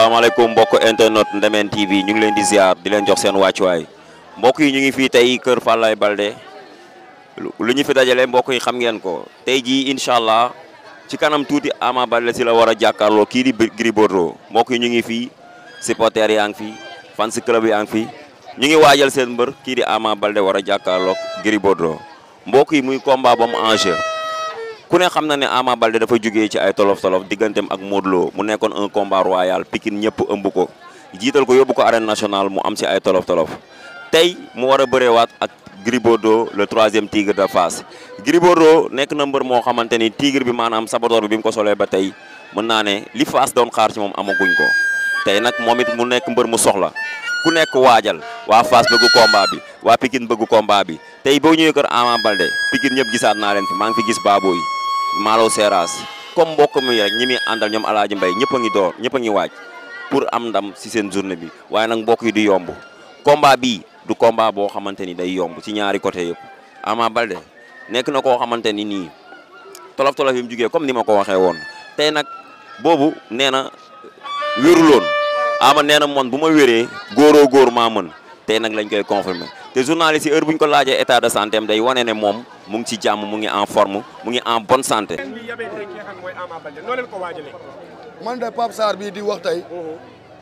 salaamaaleykum mbokk internet Ndemene TV ñu ngi leen di ziar di leen jox seen wàccuwaay mbokk yi ñu ngi fii tey kër Falaye Baldé lu ñu fi dajale mbokk yi xam ngeen ko tey jii incha allah ci kanam tuuti Ama Baldé si la war a jàkkaarloo kii di Gris Bordeaux mbokk yi ñu ngi fii supporters yaa ngi fi fans club yaa ngi fi ñu ngi waajal seen mbër kii di Ama Baldé war a jàkkaarloo Gris Bordeaux mbokk yi muy combat ba mu enjeu ku ne xam na ne Ama Baldé dafa jógee ci ay tolof-tolof digganteem ak Modou Lo mu nekkoon un combat royal Pikine ñëpp ëmb ko jiital ko yóbbu ko arène nationale mu am si ay tolof-tolof tey mu war a bëreewaat ak Gris Bordeaux le 3e tigre de Fass Gris Bordeaux nekk na mbër moo xamante ni tigre bi maanaam sabadoor bi mu ko solee ba tey mën naa ne li Fass doon xaar ci moom amaguñ ko tey nag moom it mu nekk mbër mu soxla ku nekk waajal waa Fass bëggu combat bi waa Pikine bëggu combat bi tey boo ñëwee kër Ama Baldé Pikine ñëpp gisaat naa leen fi maa ngi fi gis Baboy Malo Seras comme mbokk mi rek ñi muy àndal ñoom Alaaji Mbay ñëpp a ngi door ñëpp a ngi waaj pour am ndam si seen journée bi waaye nag mbokk yi du yomb combat bii du combat boo xamante ni day yomb ci ñaari côté yëpp Ama Baldé nekk na koo xamante ni nii tolof-tolof yi mu jugee comme ni ma ko waxee woon tey nag boobu nee na wéruloon Ama nee na man bu ma wéree góoroo góor maa mën tey nag lañ koy confirmer te journaliste yi heure bu ñu ko laajee état de santé am day wane ne moom mu ngi ci jàmm mu ngi en forme mu ngi en bonne santé. man de Pape Sarr bii di wax tey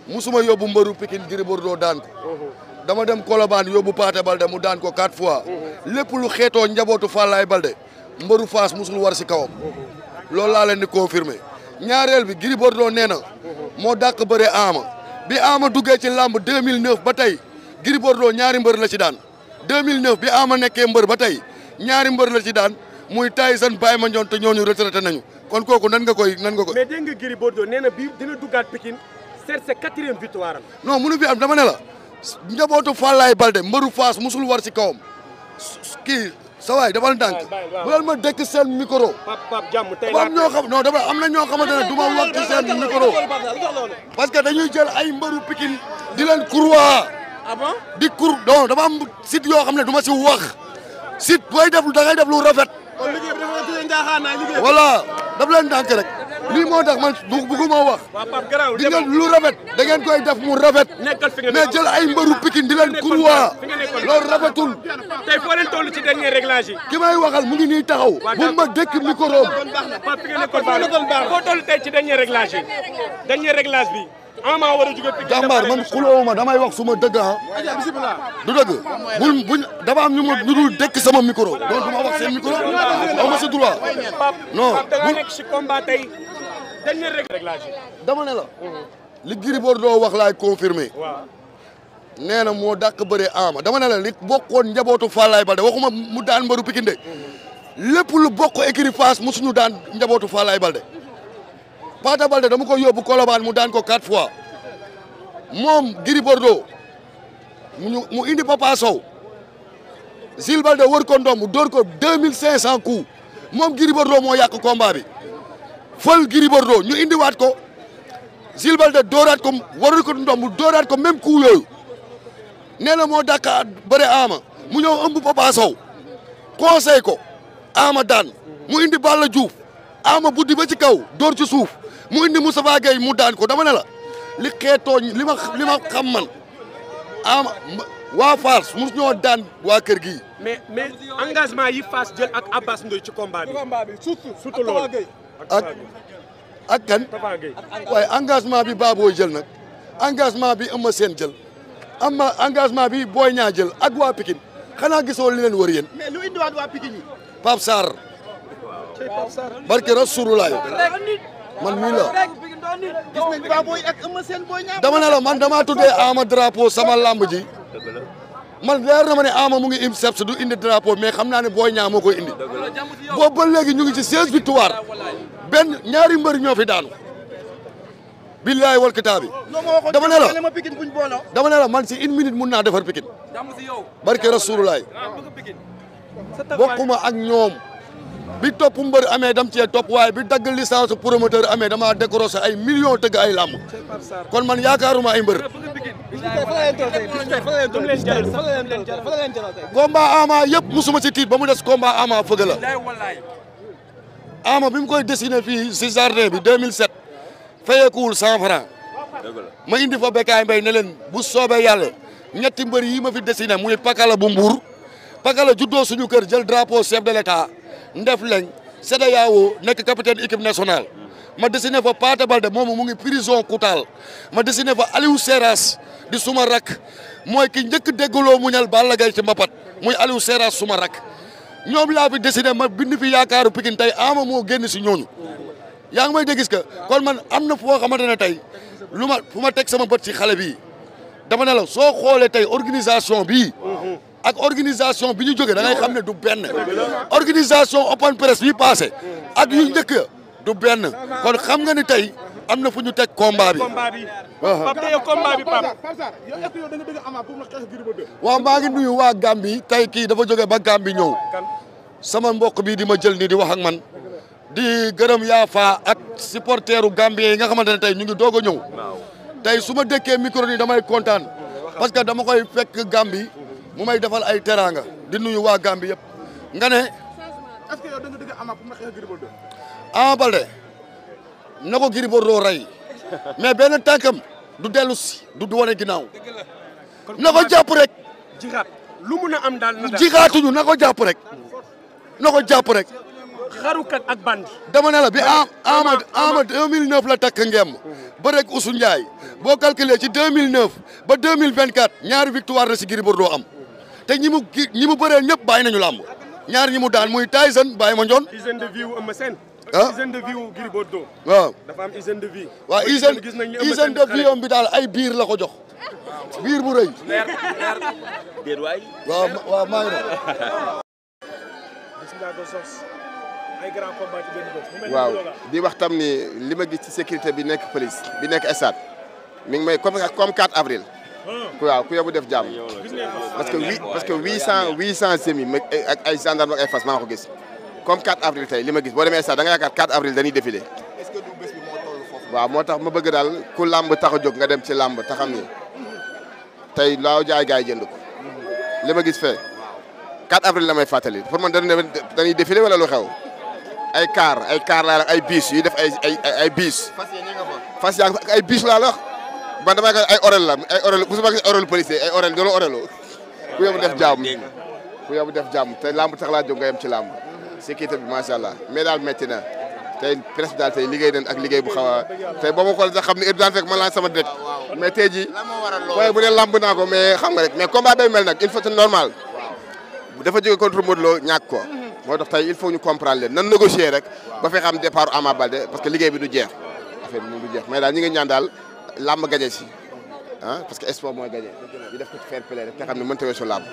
musuma yóbbu mbëru Pikine Gris Bordeaux daan ko dama dem Colobane yóbbu Pathé Baldé mu daan ko 4 fois lépp lu xeetoo njabootu Falaye Baldé mbëru Fass musul war si kawam loolu laa leen di confirmer ñaareel bi Gris Bordeaux nee na moo dàq bëre Ama bi Ama duggee ci làmb 2009 ba tey Gris Bordeaux ñaari mbër la ci daan 2009 bi Ama nekkee mbër ba tey ñaari mbër la ci daan muy Tyson Baye Mandione te ñooñu retraité nañu kon kooku nan nga koy. mais dégg nga Gris Bordeaux nee na bii dina duggaat Pikine c'est sa 4e victoire am. non mënu fi am dama ne la njabootu Falaye Baldé mbëru Fass musul war ci kawam kii sa waay dafal ndànk bu leen ma dëkk seen micro. Pape jàmm tey am ñoo xam non am na ñoo xamante ne du ma wax ci seen micro parce que dañuy jël ay mbëru Pikine di leen croix. ah bon di kur non dama am site yoo xam ne du ma si wax site booy def da ngay def lu rafet. kon liggéey bi dafa tuddee njaaxaan naa liggéey. voilà daf leen ndànk rek lii moo tax man bëgguma wax. waaw Pape garaaw di ngeen lu rafet da ngeen koy def mu rafet. nekkal fi nga mais jël ay mbëru Pikine di leen croix loolu rafetul. tey foo leen toll ci dernier réglage yi. ki may waxal mu ngi nii taxaw. bu ma dëkk micro am. Pape fi nga nekkoon baax foo toll tey ci dernier réglage yi dernier réglage bi. Ama war a jóge Pikine jàmbaar man xulóowuma damay wax suma dëgg ah. du dëgg buñ dafa am ñu dul dëkk sama micro donc du ma wax seen micro aw ma sa droit. non da nga nekk ci combat tey dernier réglage yi. dama ne la. li Gris Bordeaux wax laay confirmer. waaw. nee na moo dàq bëree Ama dama ne la li bokkoon njabootu Falaye Baldé waxuma mu daan mbëru Pikine de lépp lu bokk écurie Fass musuñu daan njabootu Falaye Baldé. Pathé Baldé dama ko yóbbu Colobane mu daan ko 4 fois moom Gris Bordeaux mu indi Papa Sow Zil Baldé wër ko ndomb dóor ko 2500 coups moom Gris Bordeaux moo yàq combat bi fël Gris Bordeaux ñu indiwaat ko Zil Baldé dóoraat ko wër ko ndomb dóoraat ko même coup yooyu nee na moo dàq bëre Ama mu ñëw ëmb Papa Sow conseil ko Ama daan mu indi Balla Diouf Ama buddi ba ci kaw dóor ci suuf mu indi Moustapha Gueye mu daan ko dama ne la li xeetoo li ma xam man Ama waa Fass mos ñoo daan waa kër gi. mais engagement yi Fass jël ak Abbas Ndoye ci combat bi. surtout loolu. ak kan waaye engagement bi Baboy jël nag engagement bi Eumeu Sène jël engagement bi Boy Niang jël ak waa Pikine xanaa gisoo li leen wër yéen. mais lu indiwaat waa Pikine yi. Pape Sarr. barke Rasulullah man mii la. gis nañ Baboy ak Eumeu Sène Boy Niang. dama ne la man damaa tuddee Ama drapeau sama lamb ji man leer na ma ne Ama mu ngi INSEPS du indi drapeau mais xam naa ne Boy Niang moo koy indi boobu ba léegi ñu ngi ci 16 victoire benn ñaari mbër ñoo fi daanu. billaay wal kitaabi dama ne la man si 1 minute mun naa defar Pikine barke Rasulullah bokkuma ak ñoom. bi topp mbër amee dam cee topp waaye bi dagg licence promoteur amee dama décroché ay millions tëgg ay làmb kon man yaakaaruma ay mbër. combat Ama yëpp musuma ci tiit ba mu des combat Ama fëgg la Ama bi mu koy dessiné fii si jardin bi 2007 fayeekuwul 100 francs ma indi fa Bécaye Mbaye ne leen bu soobee yàlla ñetti mbër yi ma fi dessiné muy Pakala bu Mbour Pakala juddoo suñu kër jël drapeau chef de l'état ndef leñ CEDEAO nekk capitaine équipe nationale ma dessiné fa Paate Balde moomu mu ngi prison Koutal ma dessiné fa Aliou Seras di suma rak mooy ki njëkk déggaloo muñal Balla Gaye ci mbapat muy Aliou Seras suma rak ñoom laa fi dessiné ma bind fi yaakaaru Pikine tey Ama moo génn si ñooñu yaa ngi may dégg que kon man am na foo xamante ne tey fu ma teg sama bët ci xale bii dama ne la soo xoolee tey organisation bii ak organisation bi ñu jógee da ngay xam ne du benn organisation open press bi passé ak yu njëkk du benn kon xam nga ni tey am na fu ñu teg combat bi. waaw maa ngi nuyu waa Gambie tey kii dafa jógee ba Gambie ñëw sama mbokk bi di ma jël nii di wax ak man di gërëm Yafa ak supporteru Gambien yi nga xamante ne tey ñu ngi doog a ñëw tey su ma dëkkee micro ni damay kontaan parce que dama koy fekk Gambie mu may defal ay teraanga di nuyu waa Gambie yëpp nga ne. est-ce que yow da nga dëgg Ama pour nga xeex Gris Bordeaux. Ama Baldé na ko Gris Bordeaux rey mais benn tànkam du dellu si du wane ginnaaw na ko jàpp rek. jixaat lu mun a am daal na jixaatuñu na ko jàpp rek na ko jàpp rek. xarukat ak bandi. dama ne la bi Ama 2009 la takk ngeem ba rek Oussou Ndiaye boo calculé ci 2009 ba 2024 ñaari victoire la si Gris Bordeaux am te ñi mu bëree ñëpp bàyyi nañu làmb ñaar ñi mu daan muy Tyson bàyyi ma njoon. hygiène de vie wu Eumeu Sène. ah hygiène de vie wu Gris Bordeaux. waaw dafa am hygiène de vie. waaw hygiène de vie bi daal ay biir la ko jox biir bu rëy. déet waay. waaw maa ngi doon. waaw di wax tam ni li ma gis ci sécurité bi nekk police bi nekk stade mi ngi may comme 4 avril. waaw ku yóbbu def jàmm. parce que 800 semis ak ay gendarme ak ay fas maa ko gis comme 4 avril tey li ma gis boo demee stade da nga yaakaar 4 avril dañuy défilé. est-ce que du bés bi moo toll foofu. waaw moo tax ma bëgg daal ku làmb tax a jóg nga dem ci làmb te xam ni tey laaw jaay gaay jënd ko li ma gis fee 4 avril la may fàttali pour man dañuy défilé wala lu xew. ay car laa la ay bus yu def ay bus. fas yaa ngi ay bus laa la wax man damay ay orel la ay orel bu ma gis orel policier ay orel doolu orelo ku yóbbu def jàmm te lamb tax laa jóg nga yem ci lamb sécurité bi macha allah mais daal métti na tey presque daal tey liggéey nañ ak liggéey bu xaw a tey boo ma xool sax xam ne heure daan fekk man laa sama dëkk mais tey jii waaye bu dee lamb naa ko mais xam nga rek mais combat bay mel nag il faut que normal dafa jóge contre Modou Lo ñàkk ko moo tax tey il faut ñu comprendre leen nan négocier rek ba fi xam départ Ama Baldé parce que liggéey bi du jeex affaire bi du jeex mais daal ñi ngi ñaan daal làmb gañe si ah parce que sport mooy gañe ñu def ko ci fair play rek te xam ne mënta weesu làmb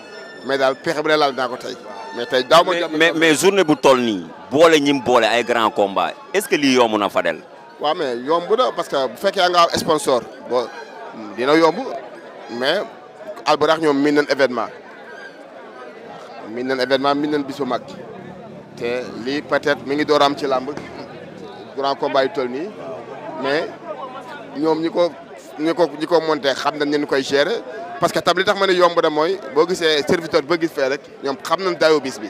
mais daal pexe bu dee laal naa ko tey mais tey daaw ma mais journée bu toll nii boole ñim boole ay grand combat est-ce que lii yomb na Fadel. waaw mais yomb na parce que bu fekkee nga am sponsor bon dina yomb mais Alburax ñoom miin nañ événement miin nañ bis bu mag te lii peut-être mi ngi door am ci làmb grand combat yu toll nii mais ñoom ñi ko monté xam nañ ñu koy gérer parce que tam li tax ma ne yomb na mooy boo gisee serviteur ba gis fee rek ñoom xam nañ dayo bis bi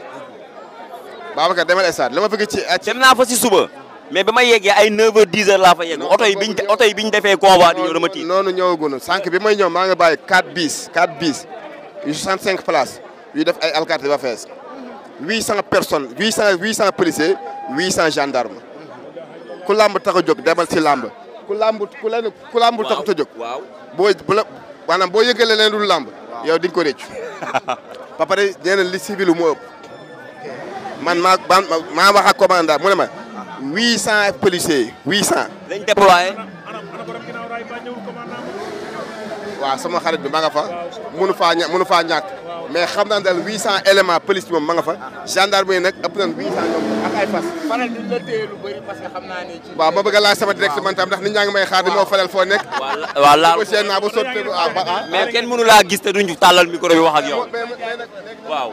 Babacar demal stade la ma bëgg ci dem naa fa si suba mais ba ma yeggee ay 9h 10h laa fa yegg oto yi biñ defee convoi di ñëw dama tiit noonu ñëwagunu sànq bi may ñëw maa nga bàyyi 4 bis yu 65 places yu def ay alkaati ba fees 800 personnes 800 policiers 800 gendarmes ku làmb tax a jóg demal ci làmb ku làmb taxut a jóg waaw maanaam boo yëgalee leen dul làmb yow di nga ko réccu ba pare nee na li civil moo ëpp man maa wax ak commandant mu ne ma 800 policiers 800 lañ déployé waaw sama xarit bi ma nga fa mënu faa ñàkk mais xam naa daal 800 éléments police bi moom ma nga fa gendarme yi nag ëpp nañ 800 ñoom ak ay fas. faral di la téye lu bëri parce que xam naa ne ci. waaw ma bëgg a laaj sama direct man tam ndax nit ñaa ngi may xaar di moo falal foo nekk. waaw laal naa ba sotti mais kenn mënu laa gis te duñ tàllal micro bi wax ak yow waaw.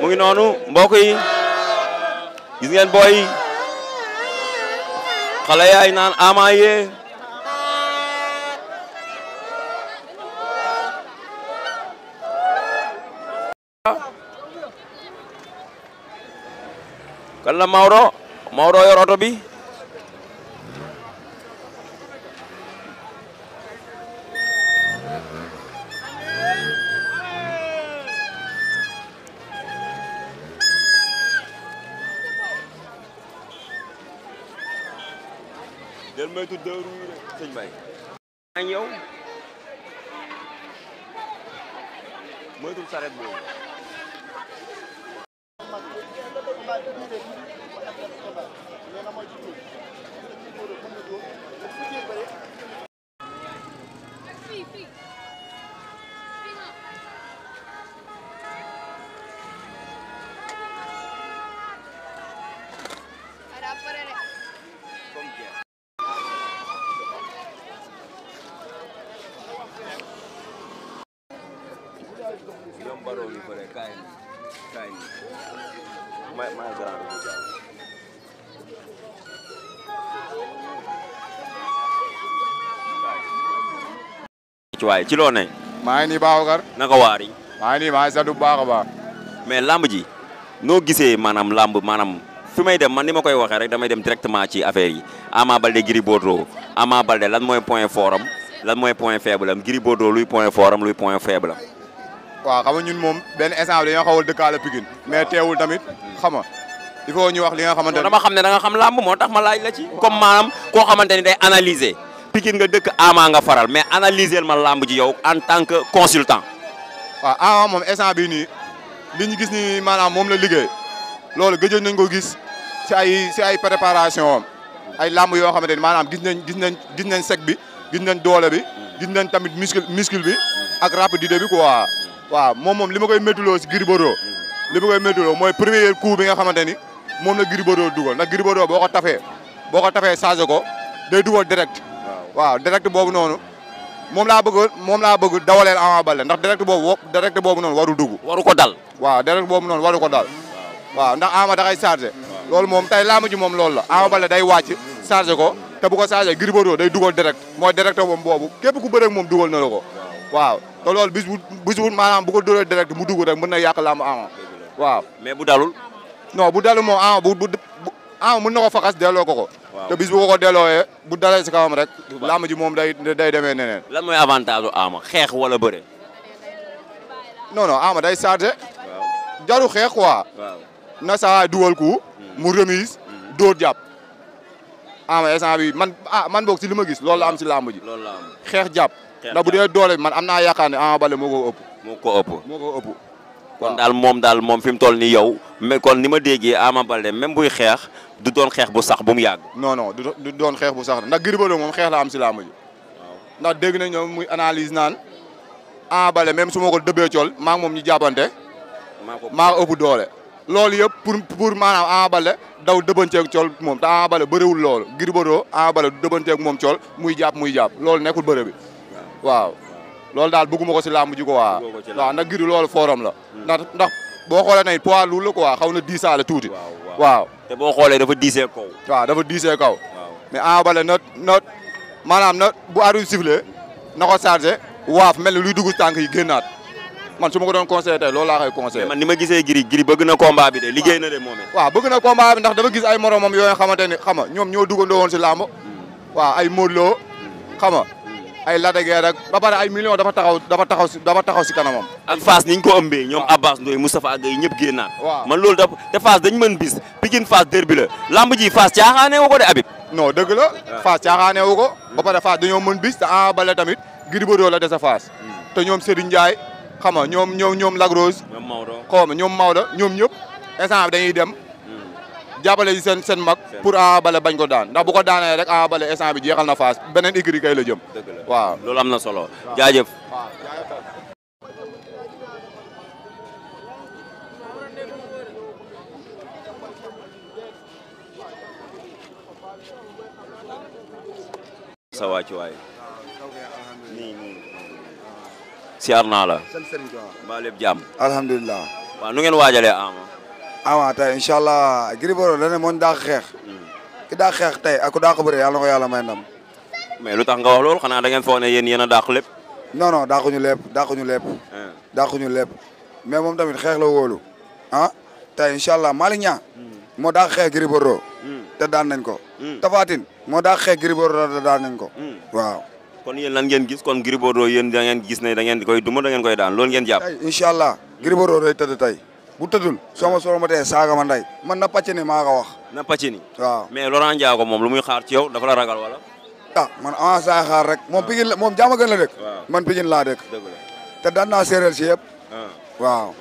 mu ngi noonu mbokk yi gis ngeen booy xale yaay naan Ama yee kan la Maodo yor oto bi del moytu dëru yi rek sëñ Bay ak yow moytu saret boobu waaye ci loo ne maa ngi nii Babacar naka waari maa ngi nii maa ngi sant bu baax a baax mais lamb ji noo gisee maanaam fi may dem man ni ma koy waxee rek damay dem directement ci affaire yi Ama Baldé Gris Bordeaux Ama Baldé lan mooy point fort am lan mooy point faible am Gris Bordeaux luy point fort am luy point faible am waaw xam nga ñun moom benn instant dañoo xawal dëkkaale Pikine mais teewul tamit xam nga il faut ñu wax li nga xamante ne dama xam ne da nga xam lamb moo tax ma laaj la ci comme maanaam koo xamante ni day analyser Pikine nga dëkk Ama nga faral mais analyser ma lamb ji yow en tant que consultant waaw Ama moom instant bii nii li ñu gis ni maanaam moom la liggéey loolu gëjoon nañ ko gis si ay préparation am ay lamb yoo xamante ni maanaam gis nañ sec bi gis nañ doole bi gis nañ tamit muscle bi ak rapidité bi quoi waaw moom li ma koy méttuloo si Gris Bordeaux li ma koy méttuloo mooy premier coup bi nga xamante ni moom la Gris Bordeaux dugal ndax Gris Bordeaux boo ko tafee changé ko day dugal direct waaw direct boobu noonu moom laa bëgg dawaleel Ama Baldé ndax direct boobu noonu waru dugg waru ko dal waaw direct boobu noonu waru ko dal waaw ndax Ama da koy chargé loolu moom tey laamu ji moom loolu la Ama Baldé day wàcc chargé ko te bu ko chargé Gris Bordeaux day dugal direct mooy direct boobu képp ku bëre ak moom dugal na la ko waaw te loolu bis bu maanaam bu ko dóoree direct mu dugg rek mën na yàq laamu Ama waaw mais bu dalul non bu dalul moom Ama mën na ko faxas delloo ko te bis bu ko delloowee bu dalee si kawam rek laamu ji moom day demee neneen lan mooy avantage u Ama xeex wala bëre non Ama day chargé jaru xeex quoi na saa dugal ku mu remise dóor jàpp Ama instant bi man boog si li ma gis loolu la am si lamb ji xeex jàpp ndax bu dee doole man am naa yaakaar ne Ama Baldé moo ko ëpp kon daal moom fi mu toll nii yow mais kon ni ma déggee Ama Baldé même buy xeex du doon xeex bu sax bu mu yàgg non du doon xeex bu sax ndax Gris Bordeaux moom xeex la am si lamb ji ndax dégg nañ ñoom muy analyse naan Ama Baldé même su ma ko dëbbee cool maa ngi moom ñu jàppante maa ëpp doole loolu yëpp pour maanaam Ama Baldé daw dëbanteeg cool moom te Ama Baldé bëriwul loolu Gris Bordeaux Ama Baldé du dëbanteeg moom cool muy jàpp loolu nekkul bëre bi waaw loolu daal bëgguma ko si làmb ji ko waaw ndax Gris loolu forum la ndax boo xoolee nañ poids lourd la quoi xaw na diisaale tuuti waaw te boo xoolee dafa diisee kaw waaw dafa diisee kaw mais Ama Baldé maanaam bu arbitre sifflé na ko chargé waaf mel ni luy dugg tànk yi génnaat man su ma ko doon conseillé tey loolu laa koy conseillé man ni ma gisee Gris bëgg na combat bi de liggéey na de moom it waaw bëgg na combat bi ndax dafa gis ay moromam yooyu xamante ni xam nga ñoom ñoo duggandoo woon si làmb waaw ay Modou Lo xam nga ay Lac de Guiers rek ba pare ay millions dafa taxaw si kanamam ak Fass niñ ko ëmbee ñoom Abbas Ndoye Moustapha Gueye ñëpp génnaat waaw man loolu te Fass dañ mën bis Pikine Fass derby la lamb ji Fass caaxaane wu ko de Habib non dëgg la Fass caaxaane wu ko ba pare Fass dañoo mën bis te Ama Baldé tamit Gris Bordeaux la dese Fass te ñoom Serigne Ndiaye xam nga ñoom Lac Rose ñoom Maodo ñoom ñëpp instant bi dañuy dem jàppale seen mag pour Ama Baldé bañ ko daan ndax bu ko daanee rek Ama Baldé instant bi jeexal na Fass beneen écurie kay la jëm waaw loolu am na solo jaajëf sa wàccu waay nii siyaar naa la mbaa lépp jàmm alhamdulilah waaw nu ngeen waajalee Ama. Ama tey incha allah Gris Bordeaux da ne moo ñu dàq xeex. ki dàq xeex tey ak ku dàq bëre yàlla na ko yàlla may ndam. mais lu tax nga wax loolu xanaa da ngeen foog ne yéen a dàq lépp. non non dàquñu lépp dàquñu lépp. dàquñu lépp mais moom tamit xeex la wóolu. ah tey incha allah Malick Niang. moo dàq xeex Gris Bordeaux. te daan nañ ko. Tapha Tine moo dàq xeex Gris Bordeaux te daan nañ ko. waaw. kon yéen lan ngeen gis kon Gris Bordeaux yéen da ngeen gis ne da ngeen koy duma da ngeen koy daan loolu ngeen jàpp. tey incha allah Gris Bordeaux day tëdd tey bu tëddul soo ma tee saaga ma ndey man na pàcc ni maa ko wax. na pàcc ni. waaw mais Laurent Ndiago moom lu muy xaar ci yow dafa la ragal wala. ah man avance saa xaar rek moom Pikine la moom jaama gën la dëkk. man Pikine laa dëkk. dëgg la te daan naa séeréer si yëpp. waaw.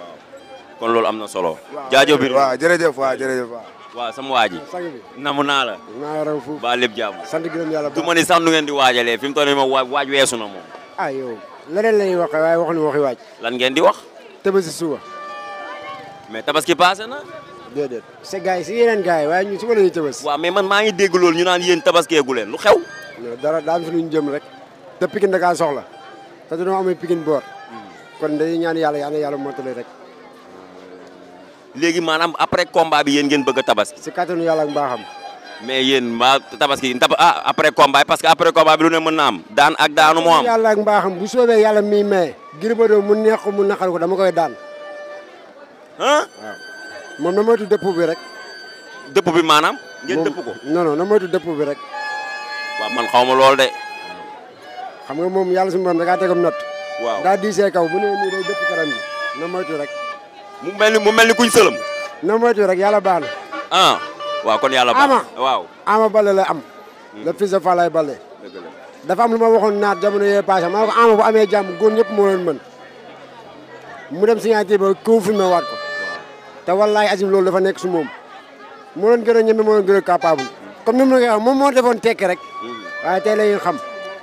kon loolu am na solo. jaajëf bi waaw jërëjëf waaw jërëjëf waaw. waaw sama waa ji. sang bi namu naa la. naa raw fu ba lépp jàmm. sant gërëm yàlla du ma ni sax nu ngeen di waajalee fi mu toll nii moom waaj weesu na moom. ah yow leneen la ñuy wax waaye waxuñu waxi waaj. lan ngeen di wax. Tabaski suba. mais tabaski passé na. déedéet c'est gars yi si yeneen gars yi waaye ñun suba la ñuy Tabaski. waaw mais man maa ngi dégg loolu ñu naan yéen tabaskeegu leen lu xew. dara daan fi ñu jëm rek. te Pikine da kaa soxla. te dañoo amee Pikine boor. kon dañuy ñaan yàlla mottali rek. léegi maanaam après combat bi yéen ngeen bëgg a tabaski. si kattanu yàlla ak mbaaxam. mais yéen maa tabaski après combat parce que après combat bi lu ne mën na am. daan ak daanu moo am. yàlla ak mbaaxam bu soobee yàlla miy maye. Gris Bordeaux mu neex ko mu naqar ko dama koy daan. ah. waaw moom na moytu dëpp bi rek. dëpp bi maanaam. ngeen dëpp ko. non na moytu dëpp bi rek. waaw man xaw ma lool de. xam nga moom yàlla suñu borom da kaa tegam not. waaw daa diisee kaw bu ne nii day dëpp karam bi na moytu rek. mu mel ni kuñ sëlëm. na moytu rek yàlla baax na. ah waaw kon yàlla baax na waaw. Ama Baldé la am. le fils de Falaye Baldé. dafa am lu ma waxoon naat jamono yee passé ma ne ko Ama bu amee jàmm góor ñëpp moo leen mën. mu dem signature ba kaw filmé waat ko. te wallaay azim loolu dafa nekk su moom. moo leen gën a ñeme moo leen gën a capable. comme ni mu la ko moom moo defoon tekki rek. waaye tey la ñuy xam.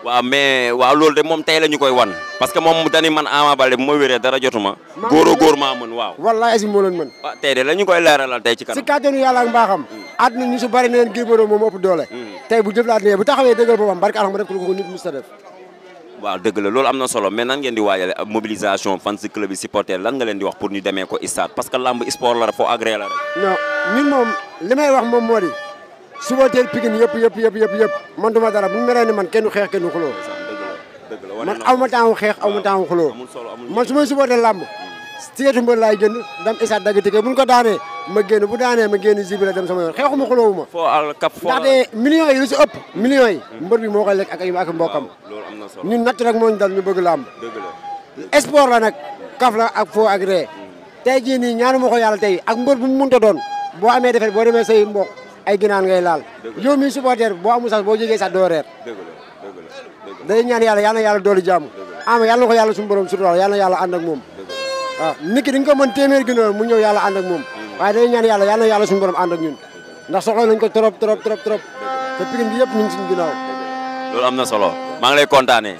waaw mais waaw loolu de moom tey la ñu koy wan. parce que moom dañuy man Ama Baldé bu ma wéree dara jotuma. góor maa mën waaw. wallaay azim moo leen mën. waaw tey de la ñu koy leeralal tey ci kanam. si kàttanu yàlla ak mbaaxam. àdduna ñu su bari na leen Gris Bordeaux moom ëpp doole. tey bu jëflaatee bu taxawee dëggal boppam barke alxam rek lu ko nit mus a def. waaw dëgg la loolu am na solo mais nan ngeen di waajale mobilisation fan si club yi supporter lan nga leen di wax pour ñu demee ko stade parce que lamb sport la foo agréé la rek. non ñun moom li may wax moom moo di supporter Pikine yëpp man duma dara bu ñu meree ni man kenn du xeex kenn du xuloo man aw ma temps xeex aw ma temps xuloo man su may supporter lamb tigetu mbër laay jënd dem stade dagg ticket bu ñu ko daanee ma génn bu daanee ma génn jibile dem sama yoon xeexuma xuloowu ma ndaxte millions yi lu si ëpp millions yi mbër bi moo koy lekk ak mbokkam ñun natt rek moo ñu dal ñu bëgg lamb sport la nag kaf la ak foo ak ree tey jii nii ñaanu ma ko yàlla tey ak mbër bu mu mënta doon boo amee defet boo demee say mbokk ay ginaan ngay laal yow mi supporter boo amul sax boo jógee sax doo reer day ñaan yàlla na yàlla doolu jàmm ama yàlla na ko yàlla suñu borom surtout yàlla na yàlla ànd ak moom waaw nit ki di nga ko mën téeméer gi noonu mu ñëw yàlla ànd ak moom waaye day ñaan yàlla na yàlla suñu borom ànd ak ñun ndax soxla nañ ko trop te Pikine bi yëpp ñu ngi suñu ginnaaw loolu am na solo maa ngi lay kontaanee